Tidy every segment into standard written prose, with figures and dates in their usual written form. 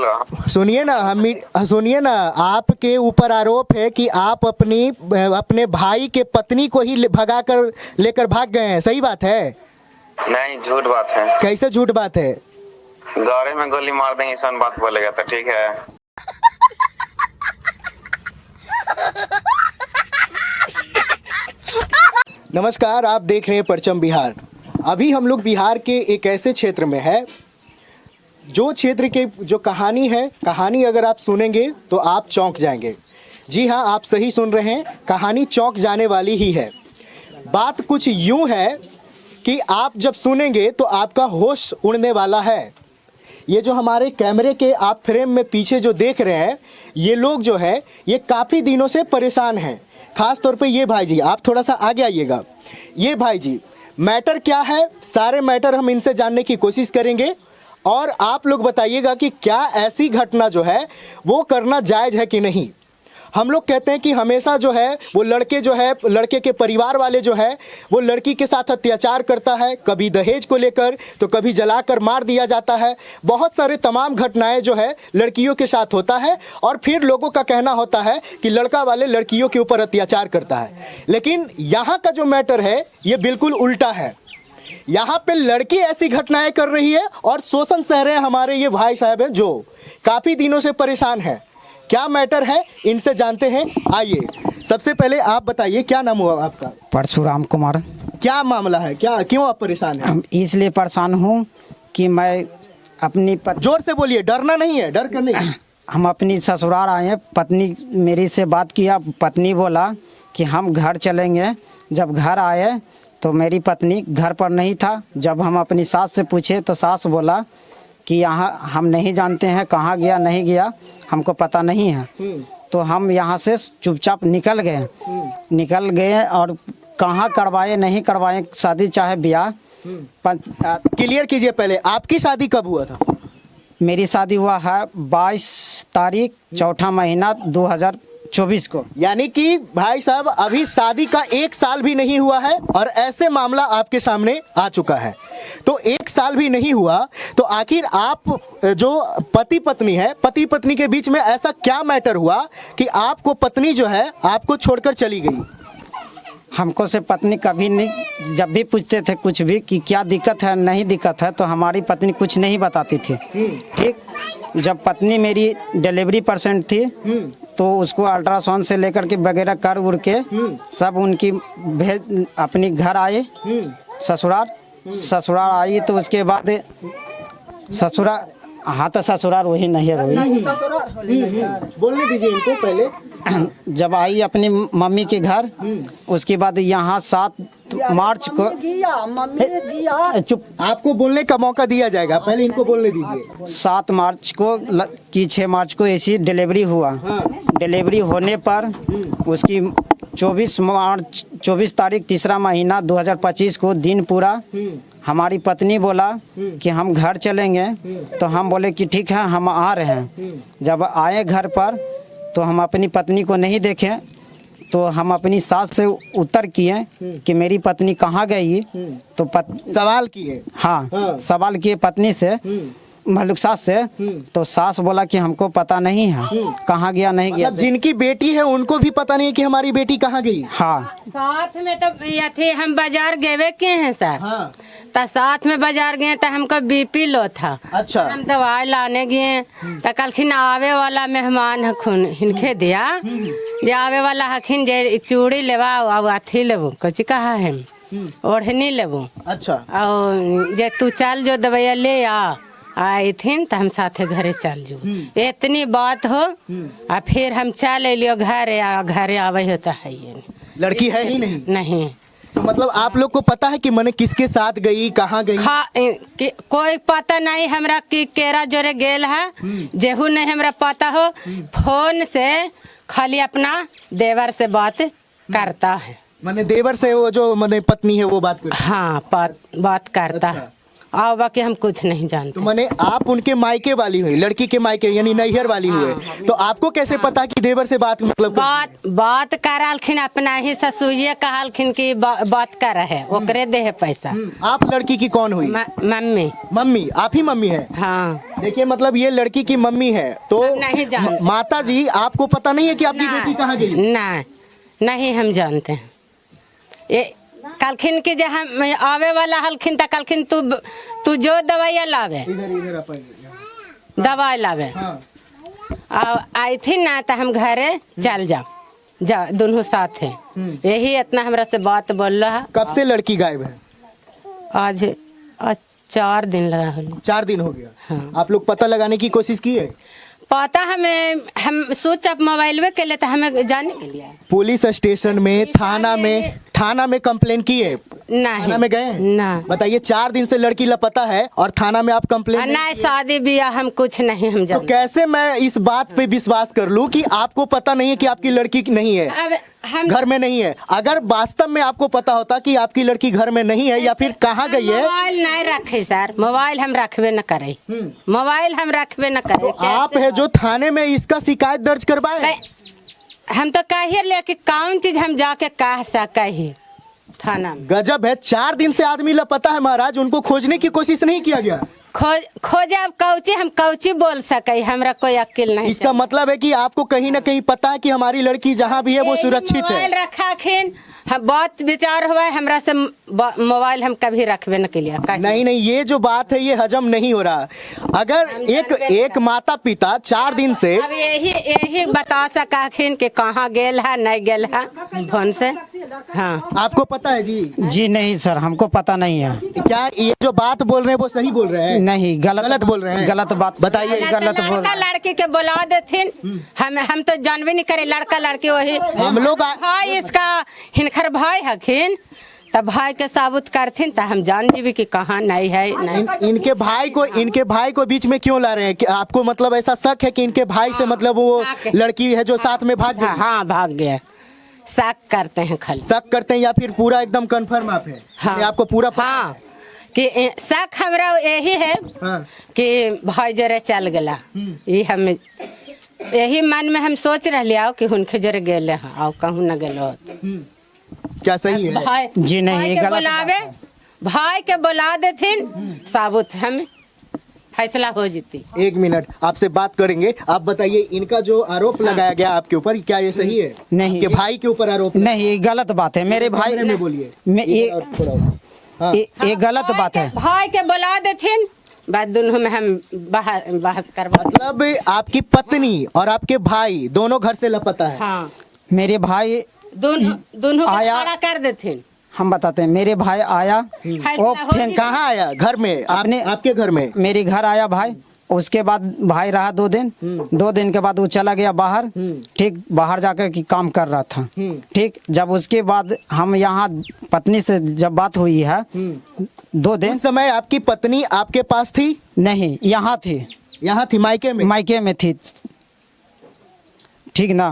बोलो। सुनिए ना, आपके ऊपर आरोप है कि आप अपने भाई के पत्नी को ही भगा कर लेकर भाग गए हैं, सही बात है? नहीं, झूठ बात है। कैसे झूठ बात है? गाड़ी में गोली मार देंगे ऐसा बात बोलेगा तो ठीक है। नमस्कार, आप देख रहे हैं परचम बिहार। अभी हम लोग बिहार के एक ऐसे क्षेत्र में है, जो क्षेत्र के जो कहानी अगर आप सुनेंगे तो आप चौंक जाएंगे। जी हाँ, आप सही सुन रहे हैं, कहानी चौंक जाने वाली ही है। बात कुछ यूं है कि आप जब सुनेंगे तो आपका होश उड़ने वाला है। ये जो हमारे कैमरे के आप फ्रेम में पीछे जो देख रहे हैं, ये लोग जो है ये काफ़ी दिनों से परेशान हैं। ख़ास तौर पे ये भाई जी, आप थोड़ा सा आगे आइएगा। ये भाई जी, मैटर क्या है, सारे मैटर हम इनसे जानने की कोशिश करेंगे और आप लोग बताइएगा कि क्या ऐसी घटना जो है वो करना जायज़ है कि नहीं। हम लोग कहते हैं कि हमेशा जो है वो लड़के के परिवार वाले जो है वो लड़की के साथ अत्याचार करता है, कभी दहेज को लेकर तो कभी जलाकर मार दिया जाता है। बहुत सारे तमाम घटनाएं जो है लड़कियों के साथ होता है और फिर लोगों का कहना होता है कि लड़का वाले लड़कियों के ऊपर अत्याचार करता है। लेकिन यहाँ का जो मैटर है ये बिल्कुल उल्टा है। यहाँ पे लड़की ऐसी घटनाएं कर रही है और शोषण सह रहे हैं हमारे ये भाई साहब हैं जो काफ़ी दिनों से परेशान हैं। क्या मैटर है इनसे जानते हैं, आइए। सबसे पहले आप बताइए, क्या नाम हुआ आपका? परशुराम कुमार। क्या मामला है, क्यों आप परेशान हैं? इसलिए परेशान हूँ कि मैं अपनी जोर से बोलिए, डरना नहीं है, डर कर नहीं। हम अपनी ससुराल आए हैं, पत्नी मेरी से बात किया, पत्नी बोला कि हम घर चलेंगे। जब घर आए तो मेरी पत्नी घर पर नहीं था। जब हम अपनी सास से पूछे तो सास बोला कि यहाँ हम नहीं जानते हैं, कहाँ गया नहीं गया हमको पता नहीं है। तो हम यहाँ से चुपचाप निकल गए और कहाँ करवाए नहीं करवाए शादी चाहे ब्याह। क्लियर कीजिए, पहले आपकी शादी कब हुआ था? मेरी शादी हुआ है 22 तारीख चौथा महीना 2024 को। यानी कि भाई साहब अभी शादी का 1 साल भी नहीं हुआ है और ऐसे मामला आपके सामने आ चुका है। तो 1 साल भी नहीं हुआ तो आखिर आप जो पति पत्नी के बीच में ऐसा क्या मैटर हुआ कि आपको पत्नी जो है आपको छोड़कर चली गई? हमको से पत्नी कभी नहीं, जब भी पूछते थे कुछ भी कि क्या दिक्कत है नहीं दिक्कत है तो हमारी पत्नी कुछ नहीं बताती थी। ठीक, जब पत्नी मेरी डिलीवरी पेशेंट थी तो उसको अल्ट्रासाउंड से लेकर के वगैरह कर उड़ के सब उनकी भेज अपनी घर आए ससुराल आई। तो उसके बाद ससुराल, हाँ तो ससुराल वही नहीं है, बोलने दीजिए इनको पहले। जब आई अपनी मम्मी के घर, उसके बाद यहाँ 7 मार्च को चुप, आपको बोलने का मौका दिया जाएगा, पहले इनको बोलने दीजिए। 7 मार्च को कि 6 मार्च को ऐसी डिलीवरी हुआ। डिलीवरी होने पर उसकी 24 तारीख तीसरा महीना 2025 को दिन पूरा हमारी पत्नी बोला कि हम घर चलेंगे। तो हम बोले कि ठीक है हम आ रहे हैं। जब आए घर पर तो हम अपनी पत्नी को नहीं देखे तो हम अपनी सास से उत्तर किए कि मेरी पत्नी कहाँ गई। तो सवाल किए, हाँ सवाल किए पत्नी से, मालूक सास से। तो सास बोला कि हमको पता नहीं है कहाँ गया नहीं गया। मतलब जिनकी बेटी है उनको भी पता नहीं है कि हमारी बेटी कहाँ गई? हाँ, साथ में तो ये थे, हम बाजार गए के हैं सर। हाँ। तो साथ में बाजार गए तो हमको बीपी लो था। अच्छा। हम दवाई लाने गए तो कलखिन आवे वाला मेहमान हखुन हिनके दिया, जे आवे वाला हखिन जे चूड़ी लेवा और अथी लेबू, कुछ कहा है ओढ़नी लेबू। अच्छा। और जे तू चल जो दवाइया ले आई थी तो हम साथे घरे चल जो। इतनी बात हो और फिर हम चल लियो घरे आवे होता है। ये लड़की है ही नहीं? तो मतलब आप लोग को पता है कि मैंने किसके साथ गई, कहाँ गई? कोई पता नहीं हमरा कि केरा जोरे गेल है, जेहू नहीं हमरा पता हो। फोन से खाली अपना देवर से बात करता है। मैंने देवर से, वो जो मैंने पत्नी है वो बात करती? हाँ, बात करता है। और बाकी हम कुछ नहीं जानते। तो माने आप उनके मायके वाली हुई, लड़की के मायके यानी नैहर वाली हुए, तो आपको कैसे पता कि देवर से बात मतलब बात करलखिन, अपना ही ससुरिये कहलखिन कि बात कर है, ओकरे दे है पैसा। आप लड़की की कौन हुई? मम्मी। मम्मी, आप ही मम्मी है? हाँ। देखिए मतलब ये लड़की की मम्मी है, तो नहीं जानते। माता जी आपको पता नहीं है कि आपकी बेटी कहाँ गई? नहीं हम जानते हैं। ये कलखिन की जो हम आवे वाला हलखिन तो कलखिन तू जो दवाइया लावे, दवाई लावे। आई थी ना तो हम घरे चल जा दोनों साथ है। यही इतना हमरा से बात बोल रहा। कब से लड़की गायब है? आज 4 दिन लगा हो। 4 दिन हो गया। हाँ। आप लोग पता लगाने की कोशिश की है? पता हम सोच अब मोबाइल में के लिए तो हमें जाने के लिए पुलिस स्टेशन में, थाना में कंप्लेन की है? नहीं। थाना में गए हैं? ना। बताइए 4 दिन से लड़की लापता है और थाना में आप कंप्लेन नहीं, शादी ब्याह हम कुछ नहीं हम तो जानते। कैसे मैं इस बात पे विश्वास कर लूं कि आपको पता नहीं है कि आपकी लड़की नहीं है, अब हम घर में नहीं है? अगर वास्तव में आपको पता होता कि आपकी लड़की घर में नहीं है या फिर कहाँ गई है? मोबाइल नहीं रखे सर, मोबाइल हम रखबे न करे, मोबाइल हम रखबे न करे। तो आप है जो थाने में इसका शिकायत दर्ज करवाए? हम तो कहिए लेके कौन चीज हम जाके कह सके थाना में। गजब है, 4 दिन से आदमी लापता है महाराज, उनको खोजने की कोशिश नहीं किया गया? खोजे अब कौची हम कौची बोल सके, हमरा कोई अकेल नहीं। इसका मतलब है कि आपको कहीं ना कहीं पता है कि हमारी लड़की जहाँ भी है वो सुरक्षित है। मोबाइल रखा खिन, हम बात विचार हुआ है हमरा से मोबाइल हम कभी रखबे न के लिए। नहीं, ये जो बात है ये हजम नहीं हो रहा। अगर एक माता पिता 4 दिन से अब यही बता सकाखिन कि कहाँ गेल है नहीं गेल है फोन से। हाँ, आपको पता है जी? जी नहीं सर, हमको पता नहीं है। क्या ये जो बात बोल रहे हैं वो सही बोल रहे हैं? नहीं, गलत बोल रहे हैं। गलत बात बताइए। गलत बोल। लड़का लड़की के बुला देथिन, हम तो जानबे नहीं करे, लड़का लड़की वही हम लोग भाई इसका हिनखर भाई हखिन, तब भाई के साबुत करथिन तो हम जान जीवी कि कहाँ नहीं है नहीं। इनके भाई को बीच में क्यों ला रहे हैं? कि आपको मतलब ऐसा शक है कि इनके भाई से मतलब वो लड़की है जो साथ में भाग गई? हाँ भाग गया, शक करते हैं खाली। शक करते हैं या फिर पूरा एकदम कंफर्म आप है? हाँ। आपको पूरा पता? हाँ, कि शक हमरा यही है। हाँ। कि भाई जरे चल गला, ये हम यही मन में हम सोच रहे कि हुनके जरे गेले हैं और कहूँ न गेलो। क्या सही है? भाई जी नहीं, भाई ये के गलत बुलावे, भाई के बुला देथिन, साबुत हम फैसला हो जीती। 1 मिनट आपसे बात करेंगे। आप बताइए, इनका जो आरोप लगाया गया आपके ऊपर, क्या ये सही है? नहीं। कि भाई के ऊपर आरोप? नहीं, ये गलत बात है। मेरे भाई में बोलिए। हाँ। ये गलत बात है। भाई के बुला देथिन, बात दोनों में हम बहस करवा। मतलब आपकी पत्नी और आपके भाई दोनों घर से लापता है? हाँ, मेरे भाई दोनों आया। खड़ा कर देथिन। हम बताते हैं, मेरे भाई आया, फैसला हो फिर जी। कहाँ आया? घर में? आपके घर में? मेरे घर आया भाई। उसके बाद भाई रहा 2 दिन। 2 दिन के बाद वो चला गया बाहर। ठीक, बाहर जाकर की काम कर रहा था। ठीक, जब उसके बाद हम यहाँ पत्नी से जब बात हुई है 2 दिन। उस समय आपकी पत्नी आपके पास थी? नहीं, यहाँ थी। यहाँ थी? मायके में? मायके में थी। ठीक ना,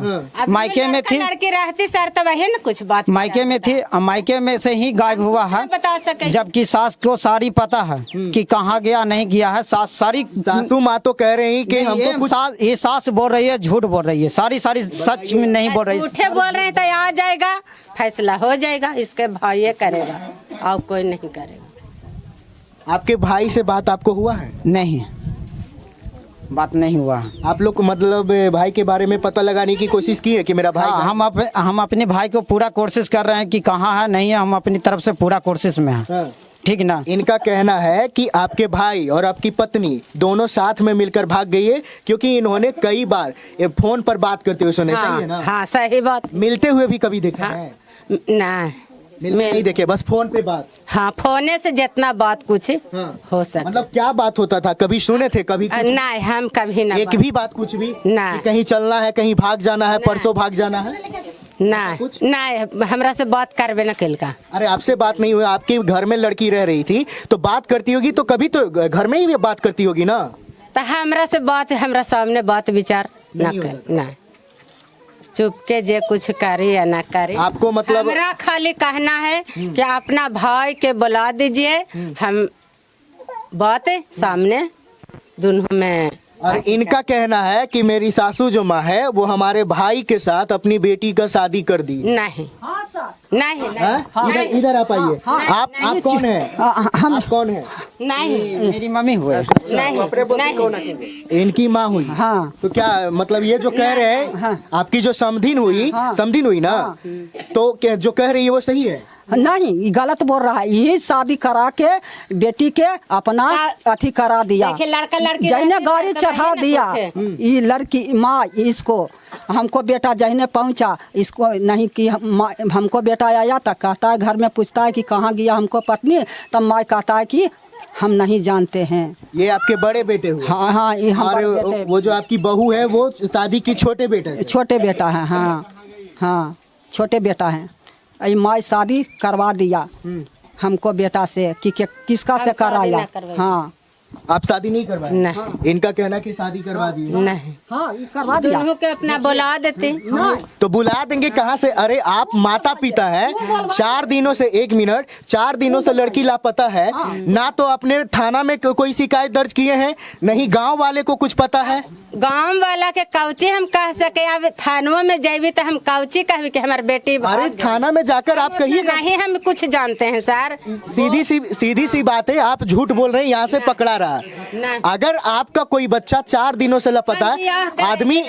मायके में थी। लड़की रहती सर तब है ना कुछ बात। मायके में थी, मायके में से ही गायब हुआ है। बता सके। जबकि सास को सारी पता है कि कहाँ गया नहीं गया है। सास सारी, सासू माँ तो कह रही हैं कि हमको कुछ... ये सास बोल रही है, झूठ बोल रही है। सारी सच में नहीं बोल रही। झूठे बोल रहे हैं तो आ जाएगा, फैसला हो जाएगा, इसके भाई करेगा और कोई नहीं करेगा। आपके भाई से बात आपको हुआ है? नहीं, बात नहीं हुआ। आप लोग मतलब भाई के बारे में पता लगाने की कोशिश की है कि मेरा भाई? हाँ, हम अपने भाई को पूरा कोशिश कर रहे हैं कि कहाँ है नहीं है। हम अपनी तरफ से पूरा कोशिश में हैं। हाँ। ठीक ना। इनका कहना है कि आपके भाई और आपकी पत्नी दोनों साथ में मिलकर भाग गई है, क्योंकि इन्होंने कई बार ये फोन पर बात करते हुए सुने। सही है ना? हाँ, सही बात। मिलते हुए भी कभी देखा है? ना, नहीं देखे, बस फोन पे बात। हाँ, फोने से जितना बात कुछ हो सके। मतलब क्या बात होता था? कभी सुने थे? कभी कुछ? नहीं, हम कभी ना। एक भी बात कुछ भी? नहीं। कि कहीं चलना है, कहीं भाग जाना है, परसों भाग जाना है? नहीं, हमरा से बात करबे न कैल का। अरे आपसे बात नहीं हुई, आपके घर में लड़की रह रही थी तो बात करती होगी, तो कभी तो घर में ही बात करती होगी ना? तो हमरा से बात, हमरा सामने बात विचार ना कर, ना चुप के जे कुछ करे या ना करे। आपको मतलब हमरा खाली कहना है कि अपना भाई के बुला दीजिए, हम बात है सामने दोनों में। और इनका कहना है कि मेरी सासू जो माँ है वो हमारे भाई के साथ अपनी बेटी का शादी कर दी। नहीं नहीं हाँ? इधर आप आइए। आप कौन है? आप कौन है? नहीं मेरी मम्मी हुए। नहीं इनकी माँ हुई। हाँ। तो क्या मतलब ये जो कह रहे हैं आपकी जो समधिन हुई ना, तो क्या जो कह रही है वो सही है? नहीं, ये गलत बोल रहा है। ये शादी करा के बेटी के अपना अथी करा दिया, देखिए लड़का लड़की जैने रहते गाड़ी तो चढ़ा वही ना दिया। पूछे। ये लड़की माँ इसको हमको बेटा जहने पहुंचा इसको नहीं कि हमको बेटा आया तो कहता है घर में पूछता है कि कहाँ गया हमको पत्नी, तब माँ कहता है कि हम नहीं जानते हैं। ये आपके बड़े बेटे हुए। हाँ हाँ, ये हम बड़े और बेटे। वो जो आपकी बहू है वो शादी की छोटे बेटे से। छोटे बेटा है। हाँ हाँ, छोटे बेटा है। ये माँ शादी करवा दिया हमको बेटा से कि किसका से कराया। हाँ, आप शादी नहीं करवाए? नहीं। इनका कहना कि शादी करवा दी। नहीं हाँ, ये करवा दिया। दोनों के अपना बुला देते। तो बुला देंगे कहाँ से? अरे आप माता पिता है, 4 दिनों से 1 मिनट 4 दिनों से लड़की लापता है ना, तो अपने थाना में कोई शिकायत दर्ज किए हैं, नहीं गांव वाले को कुछ पता है? गांव वाला के कौची हम कह सके? अब थानों में जाइबी तो हम कौची कहबी कि हमारे बेटी अरे थाना में जाकर आप कहिए। नहीं हम कुछ जानते हैं सर। सीधी सी बात है, आप झूठ बोल रहे हैं, यहाँ से पकड़ा रहा। नहीं। अगर आपका कोई बच्चा 4 दिनों से लापता है, आदमी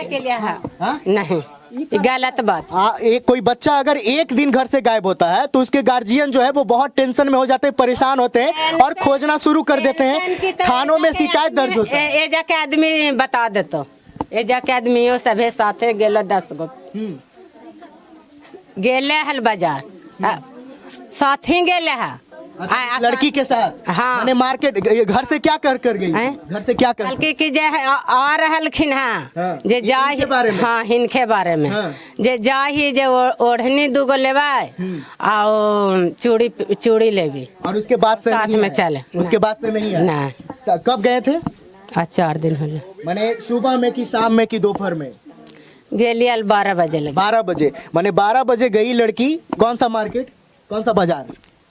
नहीं, ये गलत बात। एक कोई बच्चा अगर 1 दिन घर से गायब होता है तो उसके गार्जियन जो है वो बहुत टेंशन में हो जाते हैं, परेशान होते हैं और खोजना शुरू कर देते हैं। थानों में शिकायत दर्ज होता है। ए जाके आदमी बता देतो, ए जाके आदमियों सभे साथे गेलो 10 गो गेले हल बाजार, साथी गेले है लड़की के साथ। हाँ। मैंने मार्केट घर से क्या कर गई? घर से क्या कर? हल्की की जे आ रहलखिन हाँ। जे जा इनके बारे में? हाँ, हिनके बारे में। हाँ। जे जा ही जे ओढ़नी 2 गो लेवाय और चूड़ी लेवी और उसके बाद से साथ नहीं में आए? चले। उसके बाद से नहीं आए? नहीं। कब गए थे? आज 4 दिन हो गए। मैंने सुबह में कि शाम में कि दोपहर में? गेली 12 बजे लगे। 12 बजे। मैंने 12 बजे गई लड़की। कौन सा मार्केट, कौन सा बाजार?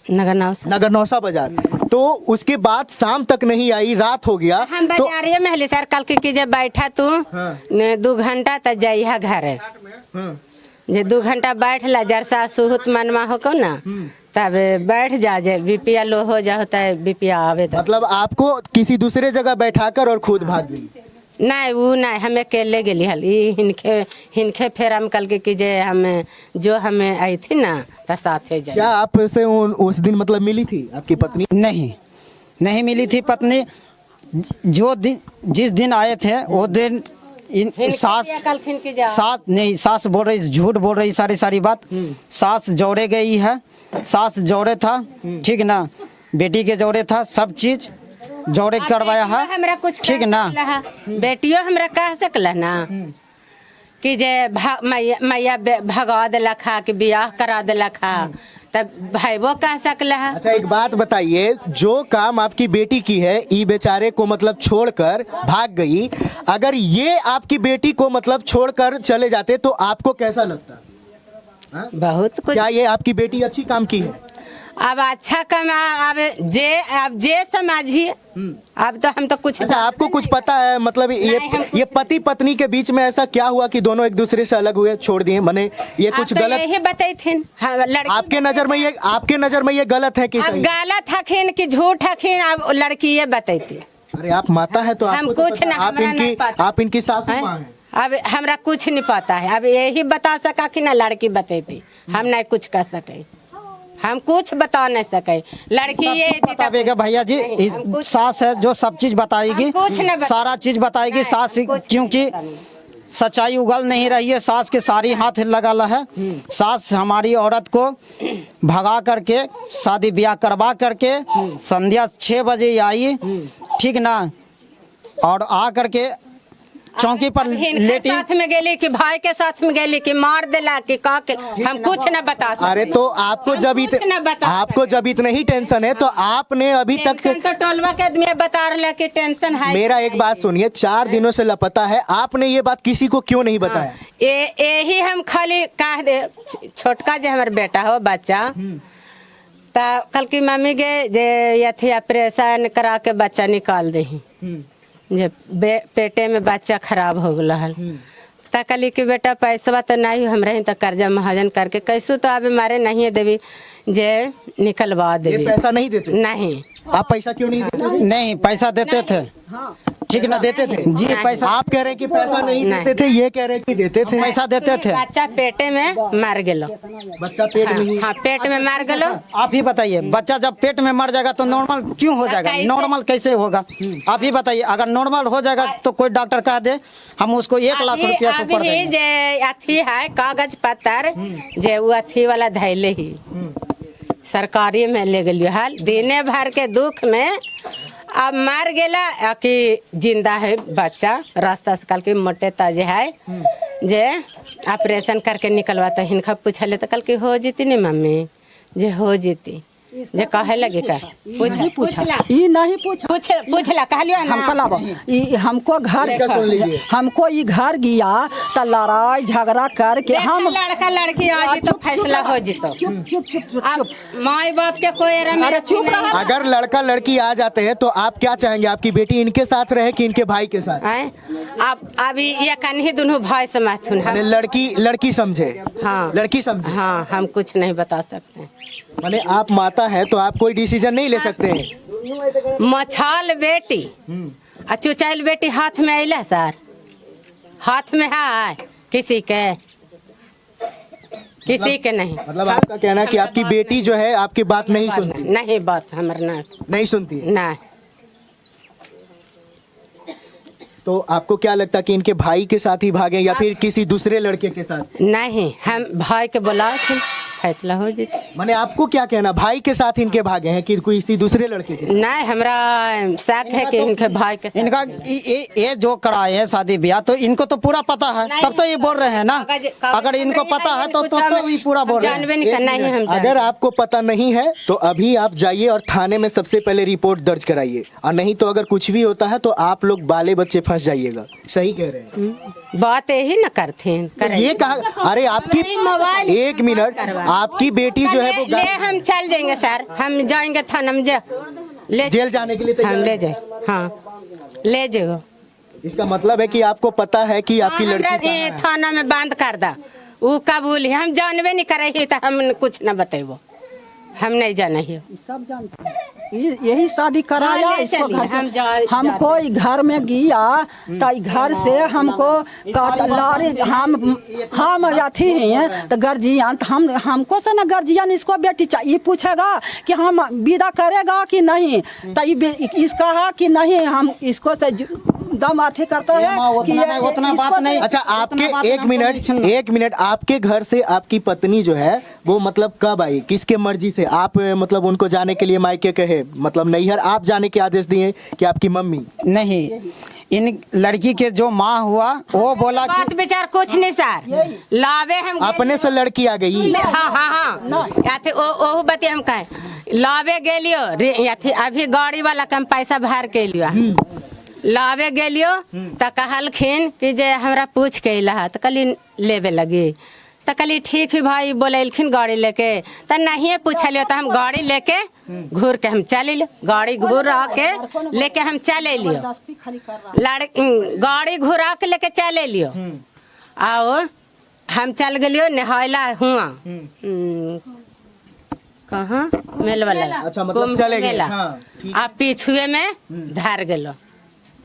नगर नौसा बाजार। तो उसके बाद शाम तक नहीं आई, रात हो गया। हम तो बाजारिये में हली सर, कल की जब बैठा तू हाँ। 2 घंटा तक जाइहा घर जे 2 घंटा बैठ ला जरसा सुहुत मनमा हो को ना, तब बैठ जा जे बीपीआ लो हो जा होता है, बीपीआ आवे तब। मतलब आपको किसी दूसरे जगह बैठाकर और खुद भाग गई? नहीं वो नहीं, हमें अकेले गेली हल। हिनके फेर हम कल के जे हमें जो हमें आई थी ना तो साथे जाए। क्या आपसे उस दिन मतलब मिली थी आपकी पत्नी? नहीं मिली थी पत्नी। जो दिन जिस दिन आए थे वो दिन सास बोल रही, झूठ बोल रही सारी बात। सास जोड़े गई है, सास जोड़े था, ठीक ना, बेटी के जोड़े था, सब चीज जोड़े करवाया है, हमरा कुछ ठीक ना। बेटियों हमरा कह सकला ना कि जे मैया भगा देलक हा कि बियाह करा देलक हा, तब भाईबो कह सकला है। अच्छा एक बात बताइए, जो काम आपकी बेटी की है ये बेचारे को मतलब छोड़कर भाग गई, अगर ये आपकी बेटी को मतलब छोड़कर चले जाते तो आपको कैसा लगता? बहुत कुछ। क्या ये आपकी बेटी अच्छी काम की है? अब अच्छा कमा, अब जे समझिए, अब तो हम तो कुछ। अच्छा आपको कुछ पता है मतलब ये पति पत्नी के बीच में ऐसा क्या हुआ कि दोनों एक दूसरे से अलग हुए, छोड़ दिए? मैंने ये कुछ गलत यही बताइथिन आपके नजर में ये गलत है कि अब सही? गलत हखिन कि झूठ हखिन, अब लड़की ये बताइती। अरे आप माता है तो हम आपको तो कुछ पता है। ना, हमरा नहीं पता। आप इनकी सासू माँ हैं। अब हमरा कुछ नहीं पता है, अब यही बता सका कि ना लड़की बताती, हम नहीं कुछ कर सके, हम कुछ बता नहीं सके। लड़की ये बताएगा भैया जी, सास है जो सब चीज बताएगी, सारा चीज बताएगी सास, क्योंकि सच्चाई उगल नहीं रही है। सास के सारी हाथ लगा है। सास हमारी औरत को भगा करके शादी ब्याह करवा करके संध्या 6 बजे आई, ठीक ना, और आ करके चौकी पर लेटी। साथ में गेली कि भाई के साथ में गेली कि मार देला कि का के, हम कुछ न बता सकते। अरे तो आपको जब इतना ही टेंशन है तो आपने अभी तक तो टोलवा के आदमी बता रहा कि टेंशन है। मेरा एक बात सुनिए, 4 दिनों से लापता है, आपने ये बात किसी को क्यों नहीं बताया? यही हम खाली कह दे, छोटका जो हमारा बेटा हो बच्चा कल की मम्मी गए जे यथी ऑपरेशन करा के बच्चा निकाल दे जे पेटे में बच्चा खराब हो गया हल त कहली कि बेटा पैसा तो नहीं हम रही तो कर्जा महाजन करके कैसू तो अभी मारे नहीं देवी जे निकलवा ये देवी पैसा नहीं देते? नहीं। आप पैसा क्यों नहीं देते? नहीं पैसा देते थे। ठीक ना देते थे जी पैसा आप कह रहे हैं कि पैसा नहीं देते थे, ये कह रहे हैं कि देते थे। पैसा देते थे। बच्चा पेटे में मार गेलो। बच्चा पेट में ही हाँ पेट में मार गेलो। आप ही बताइए बच्चा जब पेट में मर जाएगा तो नॉर्मल क्यों हो जाएगा? कैसे? नॉर्मल कैसे होगा? आप ही बताइए। अगर नॉर्मल हो जाएगा तो कोई डॉक्टर कह दे हम उसको 1 लाख रुपया से ऊपर अभी देंगे। जे अथी है कागज पत्र जे वो अथी वाला धैले ही सरकारी में ले गलियो हाल दिने भर के दुख में अब मर गेला कि जिंदा है बच्चा रास्ता से कल के मोटे ताजे है जे ऑपरेशन करके निकलवाता हिनका पूछले तो कल की हो जीती नहीं मम्मी जे हो जीती जे कहे लगे का पूछा ये नहीं पूछा पूछला कहलियो ना हमको लाबो हमको हमको ये घर गया तो लड़ाई झगड़ा करके हम लड़का लड़की आ जी तो फैसला हो जीतो। चुप चुप चुप चुप माँ बाप के कोई अरे चुप रहा। अगर लड़का लड़की आ जाते हैं तो आप क्या चाहेंगे? आपकी बेटी इनके साथ रहे कि इनके भाई के साथ? अब अभी ये कन्ही दोनों भाई से माथुन माने लड़की समझे? हाँ लड़की समझे? हाँ हम कुछ नहीं बता सकते। माने आप माता है तो आप कोई डिसीजन नहीं ले सकते हैं? मछाल बेटी आ चुचाइल बेटी हाथ में अला सर हाथ में है किसी के नहीं। मतलब आपका कहना है कि आपकी बेटी जो है आपकी बात नहीं सुनती? नहीं बात हमारे नहीं सुनती है। ना। तो आपको क्या लगता है कि इनके भाई के साथ ही भागे या फिर किसी दूसरे लड़के के साथ? नहीं हम भाई के बुलाओ थे फैसला हो जीते। माने आपको क्या कहना, भाई के साथ इनके भागे हैं कि किसी दूसरे लड़के के साथ? नहीं हमरा शक है कि इनके भाई के साथ। इनका ये जो कराए है शादी ब्याह तो इनको तो पूरा पता है तब तो ये बोल रहे हैं ना। अगर इनको पता है तो ये पूरा बोल रहे हैं। जानबे नहीं करना ही हम अगर आपको पता नहीं है तो अभी आप जाइए और थाने में सबसे पहले रिपोर्ट दर्ज कराइए, और नहीं तो अगर कुछ भी होता है तो आप लोग बाले बच्चे फंस जाइएगा। सही कह रहे हैं। बात यही न करते हैं। ये कहा, अरे आपकी एक मिनट, आपकी बेटी जो है वो ले हम चल जाएंगे सर, हम जाएंगे थाना में ले जेल जाने के लिए तैयार? हम ले जाए। हाँ ले जाओ। इसका मतलब है कि आपको पता है कि आपकी लड़की थाना में बंद कर दा। वो कबूल है, हम जानबे नहीं करे ही तो हम कुछ न बतेबो, हम नहीं जाना ही। सब जानते हैं। यही शादी कराया हाँ, इसको चलिए, हमको घर में गया तो घर से हमको लारे हम अथी हैं तो गर्जियन हमको से ना गर्जियन इसको बेटी चाहिए पूछेगा कि हम विदा करेगा कि नहीं, तो इस कहा कि नहीं हम इसको से दम अथी करता है कि उतना बात नहीं। अच्छा आपके एक मिनट आपके घर से आपकी पत्नी जो है वो मतलब कब आई, किसके मर्जी से? आप मतलब उनको जाने के लिए मायके कहे, मतलब नैहर आप जाने के आदेश दिए कि आपकी मम्मी? नहीं, इन लड़की के जो माँ हुआ वो बोला बात कि विचार कुछ नहीं सर, लावे हम अपने से लड़की आ गई। हाँ हाँ हाँ याथे ओ बते हम कहे लावे गेलियो याथे अभी गाड़ी वाला कम पैसा भर के लियो लावे गेलियो तो कहलखिन कि जे हमरा पूछ के अला तो कली लेवे लगी तो कली ठीक है भाई बोलेलखिन गाड़ी लेके तो नहीं पूछलियो तो हम गाड़ी लेके घूर के हम चले लियो, गाड़ी घुरा के लेके हम चले लियो, गाड़ी घुरा के लेके चले लियो। आओ हम चल गलियो नहायला हुआ कहाँ मेल वाला। अच्छा मतलब चले गए। हाँ, आप पीछुए में धर गेलो।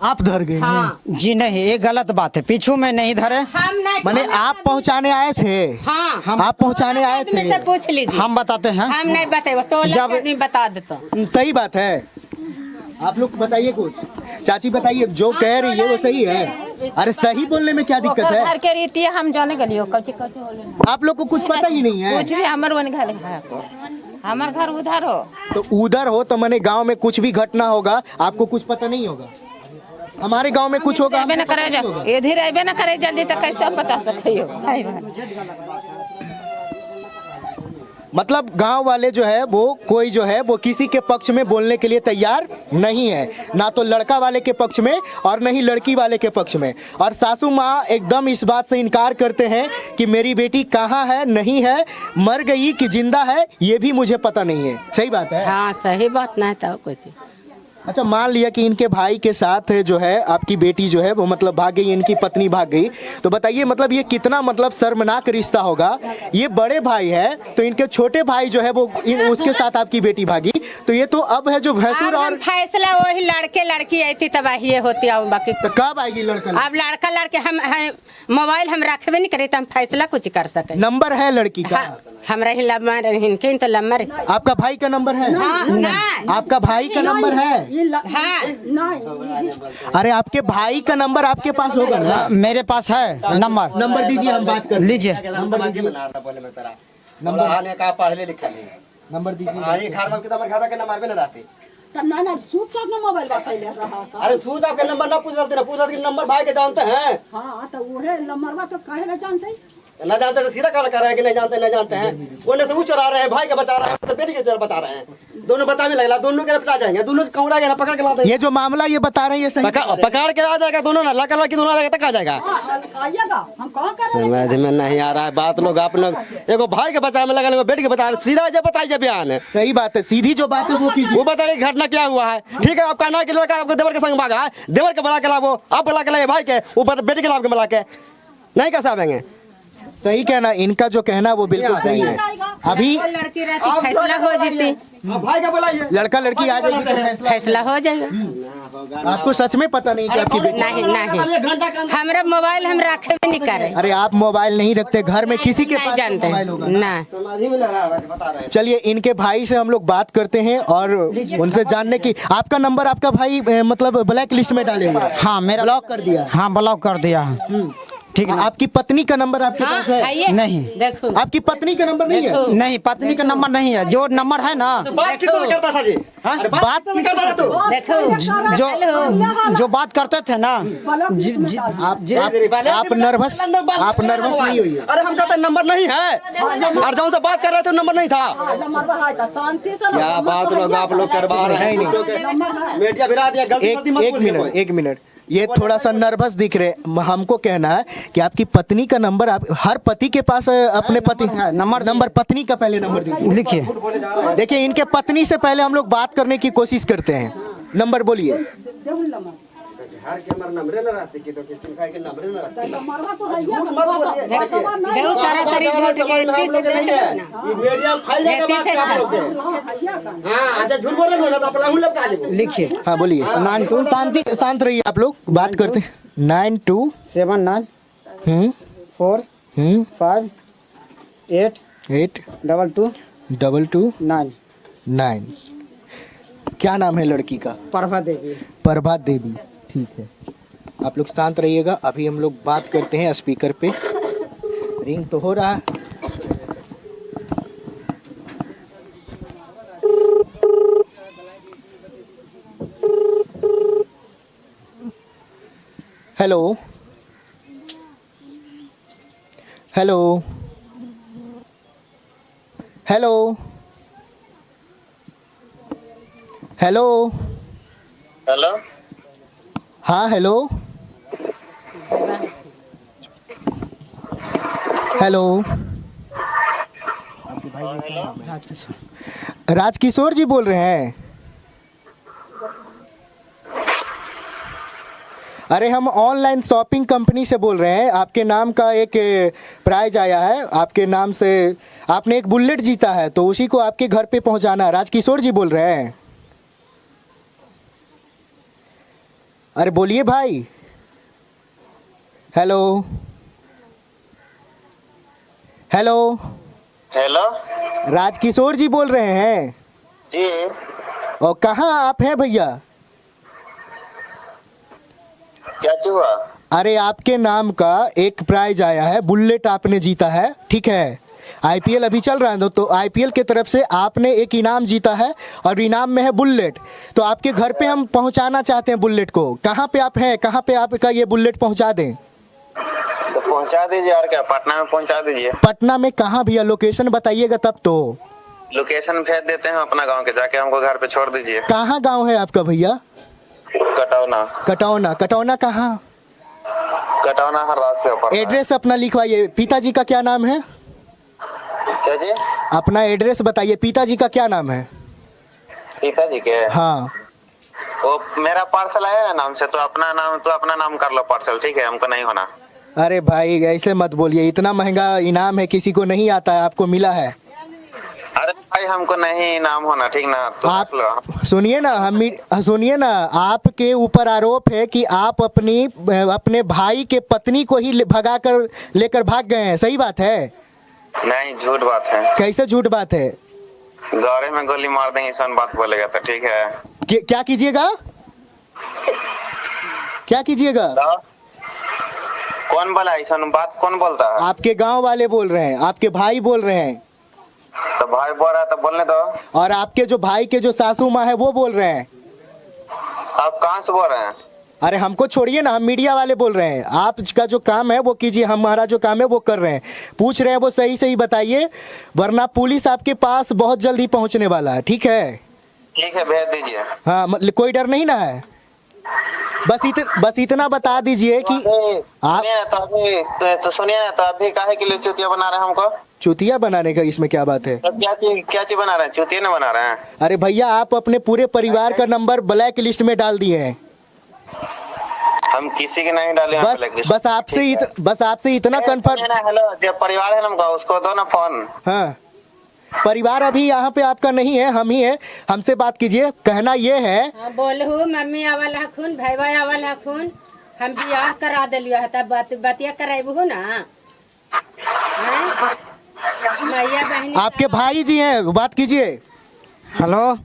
आप धर गए? हाँ। जी नहीं, ये गलत बात है, पीछू में नहीं धरे। हम नहीं माने आप पहुंचाने आए थे? हाँ आप पहुंचाने आए थे? से पूछ लीजिए, हम बताते हैं। हम नहीं बताए टोला नहीं बता देता। सही बात है, आप लोग बताइए कुछ। चाची बताइए, जो कह रही है वो सही है। अरे सही बोलने में क्या दिक्कत है? घर के रीति हम जाने गलियो कच्ची आप लोग को कुछ पता ही नहीं है? कुछ भी हमारे वन घर है, हमार घर उधर हो तो उधर हो तो मैंने गांव में कुछ भी घटना होगा आपको कुछ पता नहीं होगा? हमारे गांव में कुछ होगा न करे, इधर अबे न करे जल्दी तो कैसे पता सकियो? मतलब गांव वाले जो है वो कोई जो है वो किसी के पक्ष में बोलने के लिए तैयार नहीं है, ना तो लड़का वाले के पक्ष में और नहीं लड़की वाले के पक्ष में। और सासू माँ एकदम इस बात से इनकार करते हैं कि मेरी बेटी कहाँ है, नहीं है, मर गई कि जिंदा है ये भी मुझे पता नहीं है। सही बात है? हाँ सही बात नहीं था कुछ। अच्छा, मान लिया कि इनके भाई के साथ जो है आपकी बेटी जो है वो मतलब भाग गई, इनकी पत्नी भाग गई, तो बताइए मतलब ये कितना मतलब शर्मनाक रिश्ता होगा। ये बड़े भाई है तो इनके छोटे भाई जो है वो उसके साथ आपकी बेटी भागी, तो ये तो अब है जो भैंसुर और फैसला वही लड़के लड़की आई थी तबाही होती है बाकी। तो कब आएगी लड़का? अब लड़का लड़के हम मोबाइल हम रखबे नहीं करे तो हम फैसला कुछ कर सके। नंबर है लड़की का? हाँ, हमरा ही लम्बर इनके तो लम्बर। आपका भाई का नंबर है? आपका भाई का नंबर है? हाँ अरे आपके भाई का नंबर आपके पास होगा ना? मेरे पास है नंबर। नंबर दीजिए, हम बात कर लीजिए। नंबर दीजिए, पढ़ले लिखले नंबर दीजिए। हाँ ये घर में कितना खाता के नंबर पे ना रहते। ना ना सूट साट में मोबाइल रखे ले रहा था। अरे सूच आपके नंबर ना पूछ रहे थे ना, पूछ रहे थे कि नंबर भाई के जानते हैं? हाँ तो वो है नंबरवा तो काहे ना जानते। ना जानते तो सीधा कॉल कर रहे हैं कि नहीं जानते, नहीं जानते हैं। कोने से वो चुरा रहे हैं, भाई के बचा रहे हैं, तो बेटी के चोर बचा रहे हैं। दोनों बचा में लगला, दोनों के पिटा जाएंगे, दोनों के कौड़ा गया पकड़ के लाते हैं। ये जो मामला ये बता रहे हैं ये सही? पकड़ के आ जाएगा दोनों ना, लगा कि दोनों आ जाएगा तक आ जाएगा। आइएगा हम कहाँ कर रहे समझ में नहीं आ रहा है बात। लोग आप लोग एगो भाई के बचा में लगा, एगो बेटी के बचा, सीधा जब बताइए बयान है। सही बात है, सीधी जो बात है वो कीजिए। वो बताइए घटना क्या हुआ है। ठीक है, आपका ना कि लड़का आपको देवर के संग भागा है, देवर के बुला के लाओ, आप बुला के लाए भाई के, ऊपर बेटी के लाओ के बुला के, नहीं कैसे आवेंगे? सही कहना, इनका जो कहना वो बिल्कुल सही है। अभी लड़की रहती फैसला हो जाती, भाई का बुलाइए, लड़का लड़की आ जाएगी तो फैसला हो जाएगा। आपको सच में पता नहीं कि आपकी बेटी? नहीं नहीं, हमारा मोबाइल हम रखे भी नहीं करे। अरे आप मोबाइल नहीं रखते घर में, किसी के नहीं पास जानते मोबाइल होगा? ना। समझ ही में नहीं रहा है, बता रहे हैं। चलिए इनके भाई से हम लोग बात करते हैं और उनसे जानने की। आपका नंबर आपका भाई मतलब ब्लैक लिस्ट में डाले हुए? हाँ मेरा ब्लॉक कर दिया? हाँ ब्लॉक कर दिया। ठीक है। आपकी पत्नी का नंबर आपके हाँ, पास है? आइए। नहीं। देखो आपकी पत्नी का नंबर नहीं है? देखो। नहीं, पत्नी का नंबर नहीं है। जो नंबर है ना, बात किस तरह करता था जी? अरे बात किस तरह करता था तू? देखो जो बात करते थे ना, आप नर्वस नहीं हुई? अरे हम कहते नंबर नहीं है, और जब से बात कर रहे थे नंबर नहीं था। शांति से क्या बात लोग आप लोग करवा रहे हैं? मीडिया भिरा दिया, गलती गलती मत बोलिए। एक मिनट, ये थोड़ा सा नर्वस दिख रहे। हमको कहना है कि आपकी पत्नी का नंबर, आप हर पति के पास अपने पति नंबर पत्नी का पहले नंबर दीजिए। लिखिए। देखिए इनके पत्नी से पहले हम लोग बात करने की कोशिश करते हैं। नंबर बोलिए। घर के हमारे नंबरे न रहते कि तो किसी भाई के नंबरे न रहते। देखो सारा शरीर झूठ के इतनी से देख लो ना। ये मीडिया में फैल जाएगा बात आप लोग के। हां अच्छा झूठ बोल रहे हो ना तो अपना हूं लपका देबो। लिखिए। हाँ बोलिए। 92 शांत रहिए, आप लोग बात करते हैं। 9279 4 5 8 2 2 9। क्या नाम है लड़की का? प्रभा देवी। प्रभा देवी। ठीक है, आप लोग शांत रहिएगा। अभी हम लोग बात करते हैं स्पीकर पे। रिंग तो हो रहा है। Hello hello hello hello hello. हाँ हेलो हेलो। राजकिशोर जी बोल रहे हैं? अरे हम ऑनलाइन शॉपिंग कंपनी से बोल रहे हैं। आपके नाम का एक प्राइज आया है, आपके नाम से आपने एक बुलेट जीता है, तो उसी को आपके घर पे पहुंचाना है। राजकिशोर जी बोल रहे हैं? अरे बोलिए भाई। हेलो हेलो हेलो राजकिशोर जी बोल रहे हैं जी। और कहाँ आप हैं भैया? क्या हुआ? अरे आपके नाम का एक प्राइज आया है, बुलेट आपने जीता है। ठीक है, आईपीएल अभी चल रहा है तो आईपीएल के तरफ से आपने एक इनाम जीता है और इनाम में है बुलेट। तो आपके घर पे हम पहुंचाना चाहते हैं बुलेट को। कहाँ पे आप हैं, कहाँ पे आपका ये बुलेट पहुंचा दें? तो पहुंचा दीजिए, और क्या, पटना में पहुंचा दीजिए। पटना में कहाँ भैया? लोकेशन बताइएगा तब तो। लोकेशन भेज देते हैं अपना गांव के, जाके हमको घर पे छोड़ दीजिए। कहाँ गांव है आपका भैया? कटौना। कटौना। कटौना कहाँ? कटौना हरदास के ऊपर। एड्रेस अपना लिखवाइए। पिताजी का क्या नाम है? क्या जी? अपना एड्रेस बताइए। पिताजी का क्या नाम है? पिताजी के? हाँ। वो मेरा पार्सल आया ना नाम से, तो अपना नाम कर लो पार्सल, ठीक है? हमको नहीं होना। अरे भाई ऐसे मत बोलिए, इतना महंगा इनाम है, किसी को नहीं आता है, आपको मिला है। अरे भाई हमको नहीं इनाम होना, ठीक ना? तो आप रख लो। सुनिए ना, सुनिए ना, आपके ऊपर आरोप है कि आप अपने भाई के पत्नी को ही भगा कर लेकर भाग गए हैं, सही बात है? नहीं, झूठ बात है। कैसे झूठ बात है? गाड़ी में गोली मार देंगे ऐसा बात बोलेगा तो ठीक है? क्या कीजिएगा? क्या कीजिएगा? कौन बोला ऐसा बात? कौन बोलता है? आपके गांव वाले बोल रहे हैं, आपके भाई बोल रहे हैं। तो भाई बोल रहा है तो बोलने दो। और आपके जो भाई के जो सासू माँ है वो बोल रहे हैं। आप कहाँ से बोल रहे हैं? अरे हमको छोड़िए ना, हम मीडिया वाले बोल रहे हैं। आपका जो काम है वो कीजिए, हमारा जो काम है वो कर रहे हैं। पूछ रहे हैं वो सही सही बताइए, वरना पुलिस आपके पास बहुत जल्दी पहुंचने वाला है, ठीक है? ठीक है, भेज दीजिए। हाँ, कोई डर नहीं ना है? बस इतना बता दीजिए कि आप सुनिए ना, तो सुनिए ना, तो अभी काहे के लिए चुतिया बना रहे हैं हमको? चुतिया बनाने का इसमें क्या बात है? तो क्या चीज बना रहे हैं? चुतिया ना बना रहे हैं? अरे भैया, आप अपने पूरे परिवार का नंबर ब्लैक लिस्ट में डाल दिए हैं। हम किसी के नहीं डाले हैं ब्लैक लिस्ट। बस आपसे इतना कंफर्म। हेलो, जो परिवार है ना हमका, उसको दो ना फोन। हाँ, परिवार अभी यहाँ पे आपका नहीं है, हम ही है। हमसे बात कीजिए। कहना ये है, हाँ, बोलहु मम्मी आवल हखुन, भाई आवल हखुन, हम बियाह करा दिलियो है, तब बतिया कराबू ना। हैं? भैया बहनी आपके भाई जी हैं, बात कीजिए। हेलो।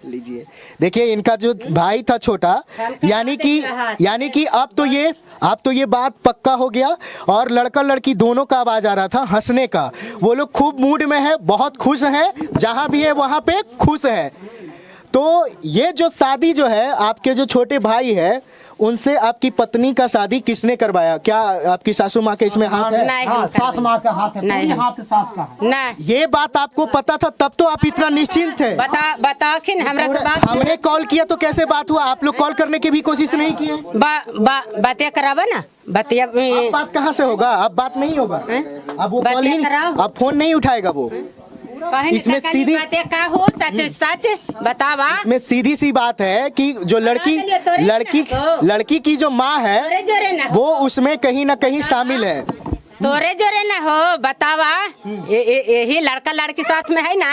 लीजिए, देखिए इनका जो भाई था छोटा, यानी कि अब तो ये बात पक्का हो गया। और लड़का लड़की दोनों का आवाज आ रहा था हंसने का। वो लोग खूब मूड में है, बहुत खुश हैं, जहां भी है वहां पे खुश है। तो ये जो शादी जो है, आपके जो छोटे भाई है उनसे आपकी पत्नी का शादी किसने करवाया? क्या आपकी सासू माँ के इसमें हाथ है? नहीं, हाँ, सास माँ का हाथ है, पूरी हाथ सास का है। नहीं, ये बात आपको पता था, तब तो आप इतना निश्चिंत थे। बताओ कि हमरा से बात। हमने कॉल किया तो कैसे बात हुआ? आप लोग कॉल करने की भी कोशिश नहीं किए। बातें करावा ना, बतिया अब बात कहाँ से होगा? अब बात नहीं होगा। अब वो कॉल ही, अब फोन नहीं उठाएगा वो। इसमें सीधी बातें का हो, सच बतावा। इसमें सीधी सी बात है कि जो लड़की की जो माँ है वो उसमें कहीं ना कहीं शामिल है। तोरे जोरे ना हो, बतावा। यही लड़का लड़की साथ में है ना।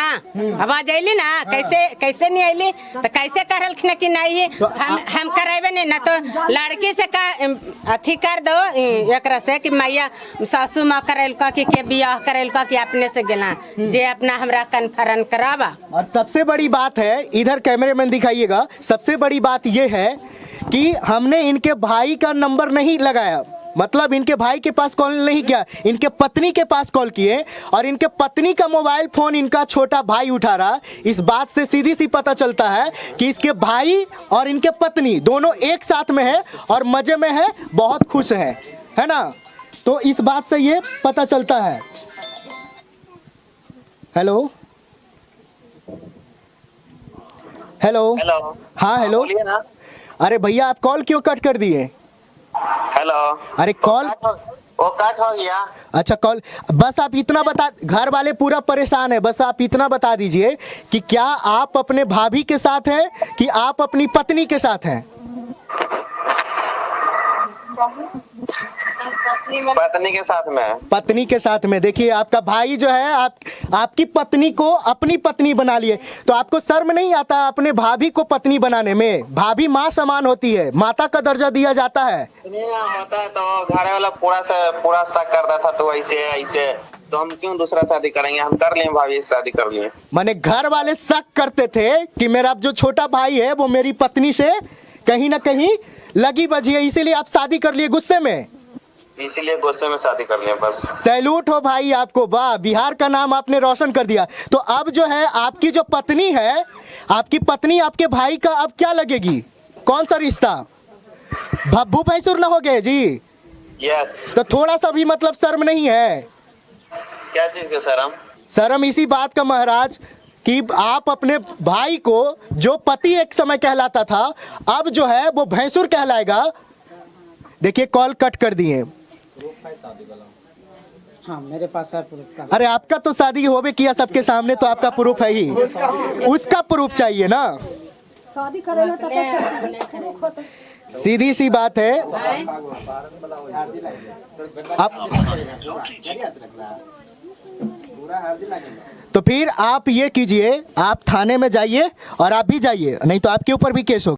आवाज अली ना, कैसे नहीं अली? तो कैसे करल कि नहीं हम करेबे नहीं ना? तो लड़की से का अथी कर दो एक से कि मैया सासू माँ करेल का कि के बियाह करेल का कि अपने से गेला जे अपना हमरा कन्फर्म करावा। और सबसे बड़ी बात है, इधर कैमरेमैन दिखाइएगा, सबसे बड़ी बात ये है कि हमने इनके भाई का नंबर नहीं लगाया, मतलब इनके भाई के पास कॉल नहीं किया, इनके पत्नी के पास कॉल किए। और इनके पत्नी का मोबाइल फोन इनका छोटा भाई उठा रहा। इस बात से सीधी सी पता चलता है कि इसके भाई और इनके पत्नी दोनों एक साथ में है और मजे में है, बहुत खुश है ना? तो इस बात से ये पता चलता है। Hello hello hello. हाँ हेलो। बोलिए ना। अरे भैया, आप कॉल क्यों कट कर दिए? हेलो। अरे कॉल वो कट हो गया। अच्छा, कॉल बस आप इतना बता, घर वाले पूरा परेशान है, बस आप इतना बता दीजिए कि क्या आप अपने भाभी के साथ हैं कि आप अपनी पत्नी के साथ हैं? पत्नी के साथ में। पत्नी के साथ में। देखिए आपका भाई जो है आपकी पत्नी को अपनी पत्नी बना लिए, तो आपको शर्म नहीं आता अपने भाभी को पत्नी बनाने में? भाभी माँ समान होती है, माता का दर्जा दिया जाता है। नहीं ना होता है तो घरे वाला पूरा शक करता था, तो ऐसे तो हम क्यों दूसरा शादी करेंगे? हम कर लिए, भाभी से शादी कर लिए। माने घर वाले शक करते थे कि मेरा जो छोटा भाई है वो मेरी पत्नी से कहीं ना कहीं लगी बजी है, इसीलिए आप शादी कर लिए गुस्से में? इसीलिए गुस्से में शादी कर लिया बस। सैल्यूट हो भाई आपको, वाह, बिहार का नाम आपने रोशन कर दिया। तो अब जो है आपकी जो पत्नी है, आपकी पत्नी आपके भाई का अब क्या लगेगी? कौन सा रिश्ता? भब्बू भैंसुर ना हो गए जी? यस। तो थोड़ा सा भी मतलब शर्म नहीं है? क्या चीज के शर्म? शर्म इसी बात का महाराज कि आप अपने भाई को, जो पति एक समय कहलाता था, अब जो है वो भैंसुर कहलाएगा। देखिए कॉल कट कर दिए। हाँ मेरे पास है प्रूफ का। अरे आपका तो शादी हो भी किया सबके सामने, तो आपका प्रूफ है ही, उसका प्रूफ चाहिए ना। शादी करेगा तो सीधी सी बात है। अब तो फिर आप ये कीजिए, आप थाने में जाइए और आप भी जाइए, नहीं तो आपके ऊपर भी केस होगा।